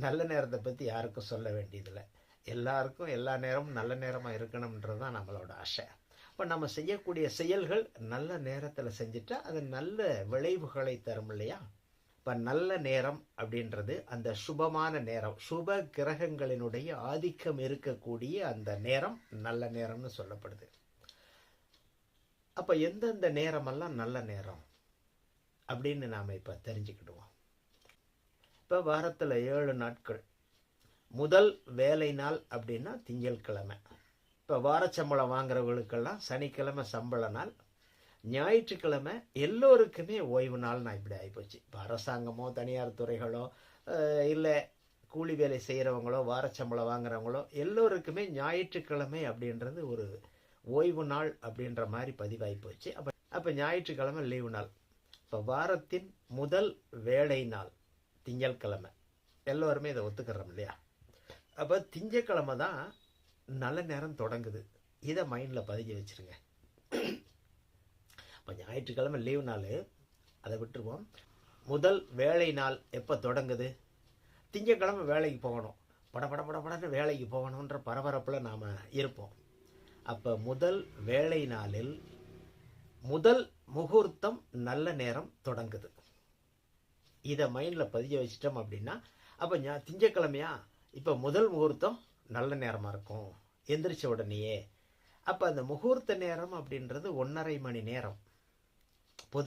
நல்ல நேரத்தை பற்றி யாருக்கும் சொல்ல வேண்டியதில்லை. எல்லாருக்கும் எல்லா நேரமும் நல்ல நேரமாக இருக்கணுன்றது தான் நம்மளோட ஆசை. இப்போ நம்ம செய்யக்கூடிய செயல்கள் நல்ல நேரத்தில் செஞ்சுட்டா அது நல்ல விளைவுகளை தரும் இல்லையா? இப்போ நல்ல நேரம் அப்படின்றது அந்த சுபமான நேரம், சுப கிரகங்களினுடைய ஆதிக்கம் இருக்கக்கூடிய அந்த நேரம் நல்ல நேரம்னு சொல்லப்படுது. அப்போ எந்தெந்த நேரமெல்லாம் நல்ல நேரம் அப்படின்னு நாம் இப்போ தெரிஞ்சுக்கிடுவோம். இப்போ வாரத்தில் 7 நாட்கள், முதல் வேலை நாள் அப்படின்னா திங்கட்கிழமை. இப்போ வாரச்சம்பளம் வாங்குறவங்களுக்கெல்லாம் சனிக்கிழமை சம்பள நாள், ஞாயிற்றுக்கிழமை எல்லோருக்குமே ஓய்வு நாள்னா இப்படி ஆகிப்போச்சு. இப்போ அரசாங்கமோ தனியார் துறைகளோ இல்லை கூலி வேலை செய்கிறவங்களோ வாரச்சம்பளம் வாங்குறவங்களோ எல்லோருக்குமே ஞாயிற்றுக்கிழமை அப்படின்றது ஒரு ஓய்வு நாள் அப்படின்ற மாதிரி பதிவாகி போச்சு. அப்போ ஞாயிற்றுக்கிழமை லீவு நாள். இப்போ வாரத்தின் முதல் வேலை நாள் திங்கட்கிழமை, எல்லோருமே இதை ஒத்துக்கிறோம் இல்லையா? அப்போ திங்கட்கிழமை தான் நல்ல நேரம் தொடங்குது. இதை மைண்டில் பதிஞ்சு வச்சுருங்க. இப்போ ஞாயிற்றுக்கிழமை லீவு நாள், அதை விட்டுருவோம். முதல் வேலை நாள் எப்போ தொடங்குது? திங்கட்கிழமை வேலைக்கு போகணும், படன்னு வேலைக்கு போகணுன்ற பரபரப்பில் நாம் இருப்போம். அப்போ முதல் வேலை நாளில் முதல் முகூர்த்தம் நல்ல நேரம் தொடங்குது. இதை மைண்டில் பதிய வச்சிட்டோம் அப்படின்னா அப்போ திங்கட்கிழமையா இப்போ முதல் முகூர்த்தம் நல்ல நேரமாக இருக்கும் எந்திரிச்ச உடனேயே. அப்போ அந்த முகூர்த்த நேரம் அப்படின்றது 1.5 மணி நேரம்.